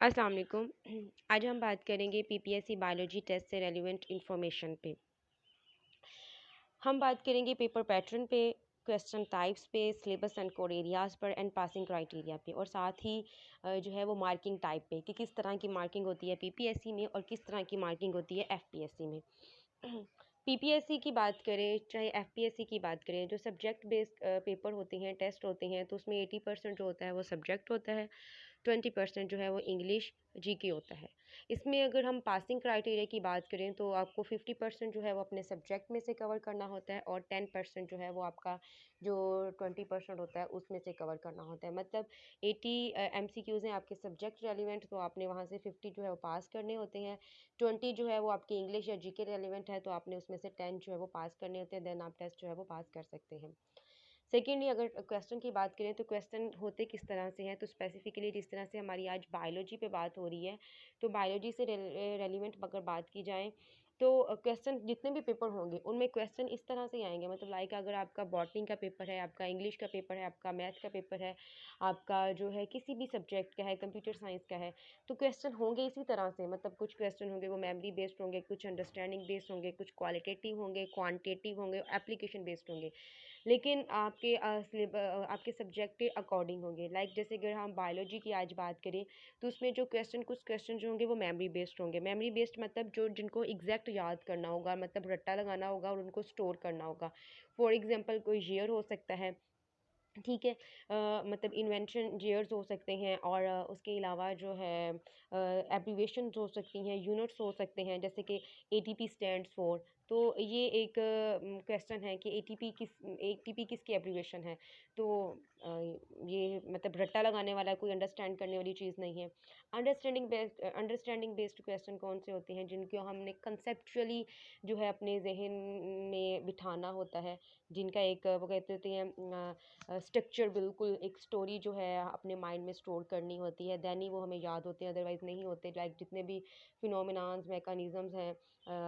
अस्सलाम वालेकुम। आज हम बात करेंगे पीपीएससी बायोलॉजी टेस्ट से रेलिवेंट इंफॉर्मेशन पे। हम बात करेंगे पेपर पैटर्न पे, क्वेश्चन टाइप्स पे, सिलेबस एंड कोर एरियाज़ पर एंड पासिंग क्राइटेरिया पे, और साथ ही जो है वो मार्किंग टाइप पे कि किस तरह की मार्किंग होती है पीपीएससी में और किस तरह की मार्किंग होती है एफपीएससी में। पीपीएससी की बात करें चाहे एफपीएससी की बात करें, जो सब्जेक्ट बेस्ड पेपर होते हैं, टेस्ट होते हैं, तो उसमें 80% जो होता है वो सब्जेक्ट होता है, 20% जो है वो इंग्लिश जीके होता है। इसमें अगर हम पासिंग क्राइटेरिया की बात करें तो आपको 50% जो है वो अपने सब्जेक्ट में से कवर करना होता है, और 10% जो है वो आपका जो 20% होता है उसमें से कवर करना होता है। मतलब 80 एमसीक्यूज़ हैं आपके सब्जेक्ट रेलिवेंट, तो आपने वहाँ से 50 जो है वो पास करने होते हैं। 20 जो है वो आपकी इंग्लिश या जीके रेलिवेंट है, तो आपने उसमें से 10 जो है वो पास करने होते हैं, देन आप टेस्ट जो है वो पास कर सकते हैं। सेकेंडली, अगर क्वेश्चन की बात करें तो क्वेश्चन होते किस तरह से हैं, तो स्पेसिफिकली जिस तरह से हमारी आज बायोलॉजी पे बात हो रही है, तो बायोलॉजी से रेलिवेंट अगर बात की जाए तो क्वेश्चन जितने भी पेपर होंगे उनमें क्वेश्चन इस तरह से ही आएंगे। मतलब लाइक अगर आपका बॉटनी का पेपर है, आपका इंग्लिश का पेपर है, आपका मैथ का पेपर है, आपका जो है किसी भी सब्जेक्ट का है, कंप्यूटर साइंस का है, तो क्वेश्चन होंगे इसी तरह से। मतलब कुछ क्वेश्चन होंगे वो मेमोरी बेस्ड होंगे, कुछ अंडरस्टैंडिंग बेस्ड होंगे, कुछ क्वालिटेटिव होंगे, क्वांटिटेटिव होंगे, एप्लीकेशन बेस्ड होंगे। लेकिन आपके सब्जेक्ट के अकॉर्डिंग होंगे। लाइक जैसे अगर हम बायोलॉजी की आज बात करें तो उसमें जो क्वेश्चन कुछ क्वेश्चन जो होंगे वो मेमोरी बेस्ड होंगे। मेमोरी बेस्ड मतलब जो जिनको एग्जैक्ट याद करना होगा, मतलब रट्टा लगाना होगा और उनको स्टोर करना होगा। फॉर एग्जांपल कोई ईयर हो सकता है, ठीक है। मतलब इन्वेंशन ईयर्स हो सकते हैं, और उसके अलावा जो है एब्रीवेशंस हो सकती हैं, यूनिट्स हो सकते हैं, जैसे कि एटीपी स्टैंड्स फॉर। तो ये एक क्वेश्चन है कि एटीपी किसकी एब्रीवेशन है। तो ये मतलब रट्टा लगाने वाला, कोई अंडरस्टैंड करने वाली चीज़ नहीं है। अंडरस्टैंडिंग बेस्ड क्वेश्चन कौन से होते हैं, जिनको हमने कंसेप्चुअली जो है अपने जहन में बिठाना होता है, जिनका एक वो कहते होते हैं स्ट्रक्चर, बिल्कुल एक स्टोरी जो है अपने माइंड में स्टोर करनी होती है, दैन ही वो हमें याद होते हैं, अदरवाइज़ नहीं होते। लाइक जितने भी फिनोमिनाज मैकेनिज़म्स हैं,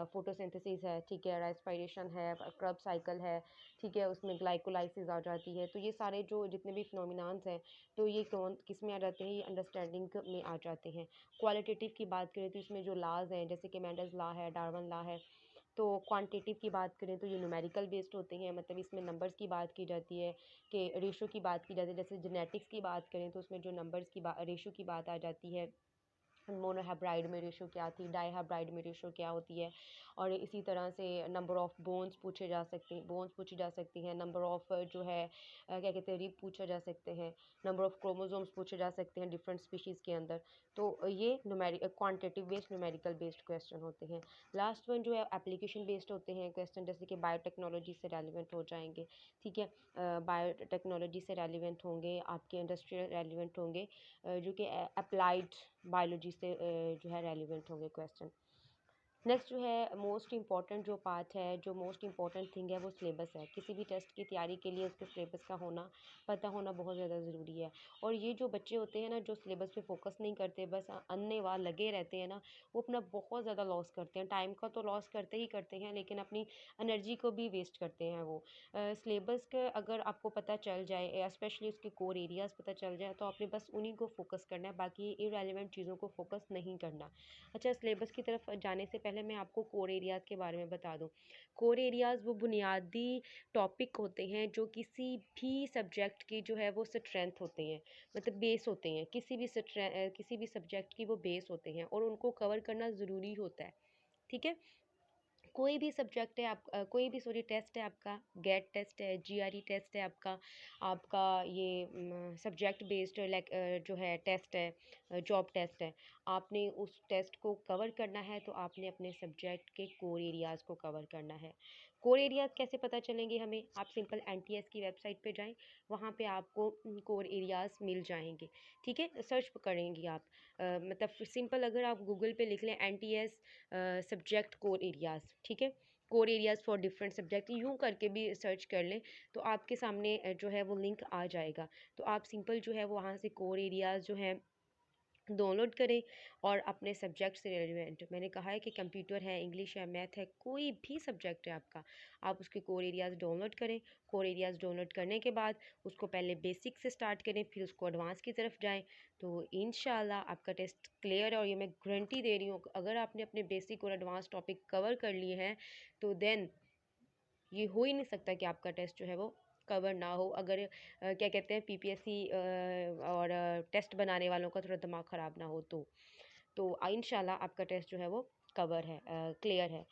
फोटोसिंथेसिस है, ठीक है, रेस्पिरेशन है, क्रब साइकिल है, ठीक है, उसमें ग्लाइकोलाइसिस आ जाती है, तो ये सारे जो जितने भी फिनोमिनाज हैं, तो ये कौन किस में आ जाते हैं, ये अंडरस्टैंडिंग में आ जाते हैं। क्वालिटेटिव की बात करें तो इसमें जो लाज हैं, जैसे कि मेंडल्स लॉ है, डार्विन लॉ है। तो क्वांटिटेटिव की बात करें तो ये न्यूमेरिकल बेस्ड होते हैं, मतलब इसमें नंबर्स की बात की जाती है, कि रेशो की बात की जाती है। जैसे जेनेटिक्स की बात करें तो उसमें जो नंबर्स की रेशो की बात आ जाती है, मोनोहाइब्राइड में रेशो क्या थी, डाईहाइब्राइड में रेशो क्या होती है। और इसी तरह से नंबर ऑफ़ बोन्स पूछी जा सकती हैं, नंबर ऑफ़ जो है क्या कहते हैं, रिब पूछा जा सकते हैं, नंबर ऑफ़ क्रोमोसोम्स पूछे जा सकते हैं डिफरेंट स्पीशीज़ के अंदर। तो ये quantitative based numerical based question होते हैं। लास्ट वन जो है एप्लीकेशन बेस्ड होते हैं क्वेश्चन, जैसे कि बायोटेक्नोलॉजी से रेलिवेंट हो जाएंगे, ठीक है। बायोटेक्नोलॉजी से रेलिवेंट होंगे, आपके इंडस्ट्रियल रेलिवेंट होंगे, जो कि अप्लाइड बायोलॉजी से जो है रेलिवेंट होंगे क्वेश्चन। नेक्स्ट जो है मोस्ट इम्पॉर्टेंट जो पार्ट है, जो मोस्ट इम्पॉर्टेंट थिंग है, वो सिलेबस है। किसी भी टेस्ट की तैयारी के लिए उसके सिलेबस का होना पता होना बहुत ज़्यादा ज़रूरी है। और ये जो बच्चे होते हैं ना, जो सिलेबस पे फोकस नहीं करते, बस अन्नेवाह लगे रहते हैं ना, वो अपना बहुत ज़्यादा लॉस करते हैं। टाइम का तो लॉस करते ही करते हैं, लेकिन अपनी एनर्जी को भी वेस्ट करते हैं वो। सिलेबस का अगर आपको पता चल जाए, स्पेशली उसके कोर एरियाज़ पता चल जाए, तो आपने बस उन्हीं को फोकस करना है, बाकी इररेलेवेंट चीज़ों को फोकस नहीं करना। अच्छा, सिलेबस की तरफ जाने से पहले मैं आपको कोर एरियाज़ के बारे में बता दूं। कोर एरियाज़ वो बुनियादी टॉपिक होते हैं जो किसी भी सब्जेक्ट की जो है वो स्ट्रेंथ होते हैं, मतलब बेस होते हैं। किसी भी सब्जेक्ट की वो बेस होते हैं, और उनको कवर करना ज़रूरी होता है, ठीक है। कोई भी सब्जेक्ट है कोई भी सॉरी टेस्ट है आपका, गेट टेस्ट है, जीआरई टेस्ट है आपका, आपका ये सब्जेक्ट बेस्ड लाइक जो है टेस्ट है, जॉब टेस्ट है। आपने उस टेस्ट को कवर करना है, तो आपने अपने सब्जेक्ट के कोर एरियाज़ को कवर करना है। कोर एरियाज़ कैसे पता चलेंगे हमें? आप सिंपल एनटीएस की वेबसाइट पे जाएं, वहाँ पे आपको कोर एरियाज़ मिल जाएंगे, ठीक है। सर्च करेंगी आप, मतलब सिंपल अगर आप गूगल पे लिख लें एनटीएस सब्जेक्ट कोर एरियाज़, ठीक है, core areas for different subject, यूँ करके भी सर्च कर लें, तो आपके सामने जो है वो लिंक आ जाएगा। तो आप सिंपल जो है वो वहाँ से कोर एरियाज़ जो हैं डाउनलोड करें और अपने सब्जेक्ट से रिलेवेंट, मैंने कहा है कि कंप्यूटर है, इंग्लिश है, मैथ है, कोई भी सब्जेक्ट है आपका, आप उसके कोर एरियाज़ डाउनलोड करें। कोर एरियाज़ डाउनलोड करने के बाद उसको पहले बेसिक से स्टार्ट करें, फिर उसको एडवांस की तरफ जाएं, तो इंशाल्लाह आपका टेस्ट क्लियर है। और ये मैं गारंटी दे रही हूँ, अगर आपने अपने बेसिक और एडवांस टॉपिक कवर कर लिए हैं तो देन ये हो ही नहीं सकता कि आपका टेस्ट जो है वो कवर ना हो। अगर क्या कहते हैं पीपीएससी और टेस्ट बनाने वालों का थोड़ा दिमाग ख़राब ना हो तो इंशाल्लाह आपका टेस्ट जो है वो कवर है, क्लियर है।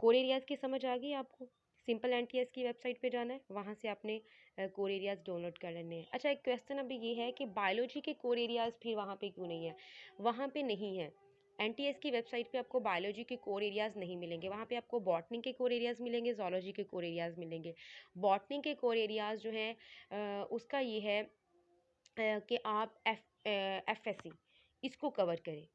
कोर एरियाज़ की समझ आ गई आपको? सिंपल एनटीएस की वेबसाइट पे जाना है, वहाँ से आपने कोर एरियाज़ डाउनलोड कर लेने हैं। अच्छा, एक क्वेश्चन अभी ये है कि बायोलॉजी के कोर एरियाज़ फिर वहाँ पे क्यों नहीं है? वहाँ पे नहीं है, एनटीएस की वेबसाइट पे आपको बायोलॉजी के कोर एरियाज़ नहीं मिलेंगे, वहाँ पे आपको बॉटनी के कोर एरियाज़ मिलेंगे, ज़ूलॉजी के कोर एरियाज़ मिलेंगे। बॉटनी के कोर एरियाज़ जो हैं उसका ये है कि आप एफएससी इसको कवर करें।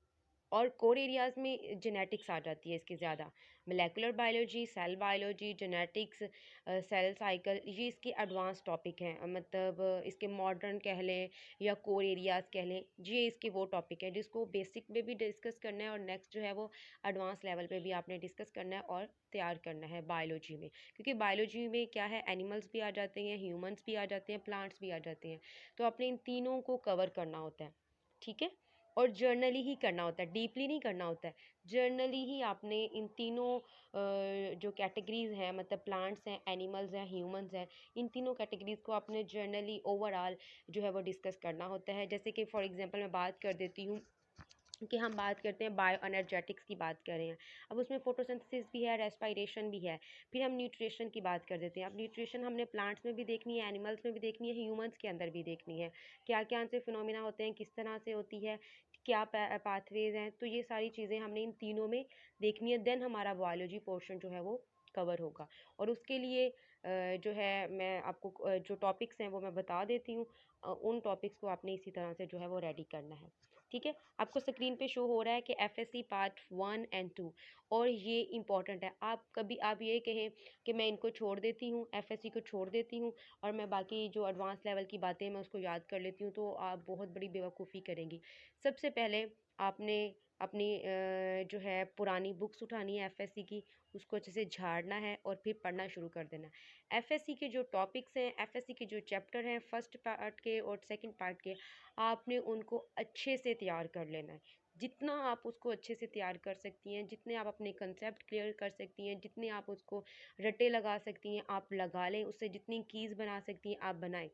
और कोर एरियाज़ में जेनेटिक्स आ जाती है इसकी ज़्यादा, molecular biology, cell biology, genetics, cell cycle, ये इसके एडवांस टॉपिक हैं। मतलब इसके मॉडर्न कह लें या कोर एरियाज़ कह लें, ये इसके वो टॉपिक है जिसको बेसिक में भी डिस्कस करना है और नेक्स्ट जो है वो एडवांस लेवल पे भी आपने डिस्कस करना है और तैयार करना है बायोलॉजी में। क्योंकि बायोलॉजी में क्या है, एनिमल्स भी आ जाते हैं, ह्यूमंस भी आ जाते हैं, प्लांट्स भी आ जाते हैं, तो आपने इन तीनों को कवर करना होता है, ठीक है। और जर्नली ही करना होता है, डीपली नहीं करना होता है, जर्नली ही आपने इन तीनों जो कैटेगरीज हैं, मतलब प्लांट्स हैं, एनिमल्स हैं, ह्यूमंस हैं, इन तीनों कैटेगरीज को आपने जर्नली ओवरऑल जो है वो डिस्कस करना होता है। जैसे कि फॉर एग्जांपल मैं बात कर देती हूँ कि हम बात करते हैं बायो एनर्जेटिक्स की बात कर रहे हैं, अब उसमें फोटोसिंथेसिस भी है, रेस्पिरेशन भी है, फिर हम न्यूट्रिशन की बात कर देते हैं। अब न्यूट्रिशन हमने प्लांट्स में भी देखनी है, एनिमल्स में भी देखनी है, ह्यूमंस के अंदर भी देखनी है, क्या क्या से फिनोमिना होते हैं, किस तरह से होती है, क्या पाथवेज हैं, तो ये सारी चीज़ें हमने इन तीनों में देखनी है, देन हमारा बायोलॉजी पोर्शन जो है वो कवर होगा। और उसके लिए जो है मैं आपको जो टॉपिक्स हैं वो मैं बता देती हूँ, उन टॉपिक्स को आपने इसी तरह से जो है वो रेडी करना है, ठीक है। आपको स्क्रीन पे शो हो रहा है कि एफएससी पार्ट 1 एंड 2, और ये इंपॉर्टेंट है। आप ये कहें कि मैं इनको छोड़ देती हूँ, एफएससी को छोड़ देती हूँ और मैं बाकी जो एडवांस लेवल की बातें मैं उसको याद कर लेती हूँ, तो आप बहुत बड़ी बेवकूफ़ी करेंगी। सबसे पहले आपने अपनी जो है पुरानी बुक्स उठानी है एफएससी की, उसको अच्छे से झाड़ना है और फिर पढ़ना शुरू कर देना है। एफएससी के जो टॉपिक्स हैं, एफएससी के जो चैप्टर हैं फर्स्ट पार्ट के और सेकंड पार्ट के, आपने उनको अच्छे से तैयार कर लेना है। जितना आप उसको अच्छे से तैयार कर सकती हैं, जितने आप अपने कंसेप्ट क्लियर कर सकती हैं, जितने आप उसको रटे लगा सकती हैं आप लगा लें, उससे जितनी कीज़ बना सकती हैं आप बनाएं।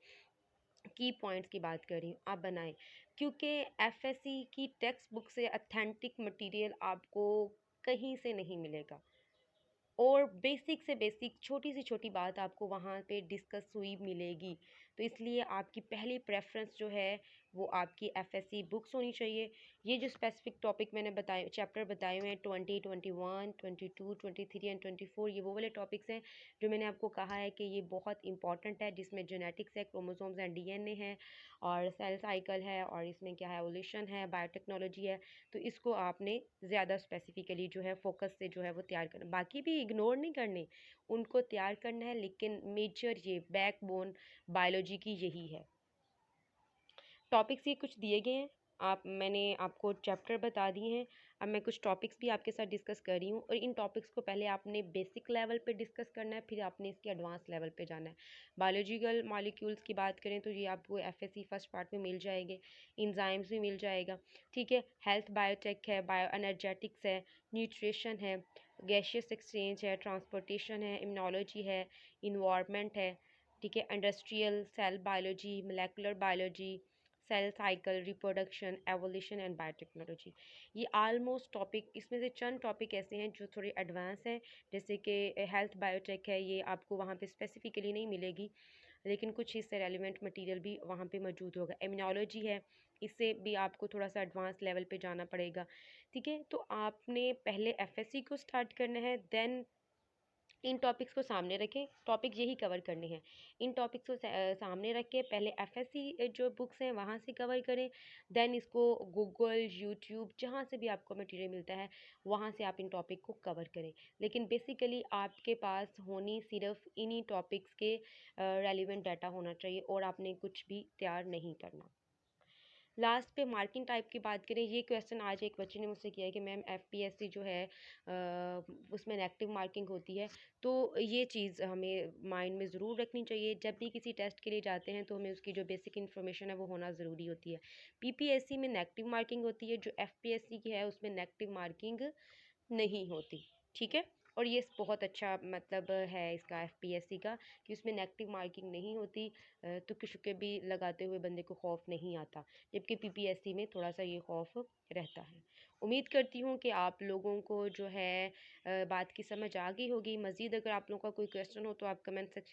की पॉइंट्स की बात कर रही हूँ, आप बनाएं, क्योंकि एफएससी की टेक्स्ट बुक से अथेंटिक मटेरियल आपको कहीं से नहीं मिलेगा। और बेसिक से बेसिक छोटी से छोटी बात आपको वहाँ पे डिस्कस हुई मिलेगी, तो इसलिए आपकी पहली प्रेफरेंस जो है वो आपकी एफएससी बुक्स होनी चाहिए। ये जो स्पेसिफिक टॉपिक मैंने बताए, चैप्टर बताए हुए हैं 20, 21, 22, 23 एंड 24, ये वो वाले टॉपिक्स हैं जो मैंने आपको कहा है कि ये बहुत इंपॉर्टेंट है, जिसमें जेनेटिक्स है, क्रोमोसोम्स एंड डीएनए है, और सेल साइकिल है, और इसमें क्या है, एवोल्यूशन है, बायोटेक्नोलॉजी है। तो इसको आपने ज़्यादा स्पेसिफिकली जो है फोकस से जो है वो तैयार करना, बाकी भी इग्नोर नहीं करने, उनको तैयार करना है, लेकिन मेजर ये बैकबोन बायोलॉजी की यही है। टॉपिक्स ये कुछ दिए गए हैं, आप मैंने आपको चैप्टर बता दिए हैं, अब मैं कुछ टॉपिक्स भी आपके साथ डिस्कस कर रही हूँ, और इन टॉपिक्स को पहले आपने बेसिक लेवल पे डिस्कस करना है, फिर आपने इसके एडवांस लेवल पे जाना है। बायोलॉजिकल मॉलिक्यूल्स की बात करें तो ये आपको एफएससी फर्स्ट पार्ट में मिल जाएंगे, इंजाइम्स भी मिल जाएगा, ठीक है। हेल्थ बायोटेक है, बायो एनर्जेटिक्स है, न्यूट्रिशन है, गैशियस एक्सचेंज है, ट्रांसपोर्टेशन है, इम्यूनोलॉजी है, इन्वायरमेंट है, ठीक है, industrial, cell biology, molecular biology, cell cycle, reproduction, evolution and biotechnology. ये आलमोस्ट टॉपिक, इसमें से चंद टॉपिक ऐसे हैं जो थोड़े एडवांस हैं, जैसे कि हेल्थ बायोटेक है, ये आपको वहाँ पे स्पेसिफिकली नहीं मिलेगी, लेकिन कुछ इससे रेलिवेंट मटेरियल भी वहाँ पे मौजूद होगा। इम्यूनोलॉजी है, इससे भी आपको थोड़ा सा एडवांस लेवल पे जाना पड़ेगा, ठीक है। तो आपने पहले एफएससी को स्टार्ट करना है, देन इन टॉपिक्स को सामने रखें, टॉपिक यही कवर करने हैं, इन टॉपिक्स को सामने रख के पहले एफएससी जो बुक्स हैं वहाँ से कवर करें, देन इसको गूगल, यूट्यूब, जहाँ से भी आपको मटेरियल मिलता है वहाँ से आप इन टॉपिक को कवर करें। लेकिन बेसिकली आपके पास होनी सिर्फ इन्हीं टॉपिक्स के रेलिवेंट डाटा होना चाहिए, और आपने कुछ भी तैयार नहीं करना। लास्ट पे मार्किंग टाइप की बात करें, ये क्वेश्चन आज एक बच्चे ने मुझसे किया है कि मैम एफपीएससी जो है उसमें नेगेटिव मार्किंग होती है। तो ये चीज़ हमें माइंड में ज़रूर रखनी चाहिए, जब भी किसी टेस्ट के लिए जाते हैं तो हमें उसकी जो बेसिक इन्फॉर्मेशन है वो होना ज़रूरी होती है। पीपीएससी में नेगेटिव मार्किंग होती है, जो एफपीएससी की है उसमें नेगेटिव मार्किंग नहीं होती। ठीक है, और ये बहुत अच्छा मतलब है इसका एफपीएससी का कि उसमें नेगेटिव मार्किंग नहीं होती। तुक्के शुक्के भी लगाते हुए बंदे को खौफ नहीं आता, जबकि पीपीएससी में थोड़ा सा ये खौफ रहता है। उम्मीद करती हूँ कि आप लोगों को जो है बात की समझ आ गई होगी। मज़ीद अगर आप लोगों का कोई क्वेश्चन हो तो आप कमेंट सेक्शन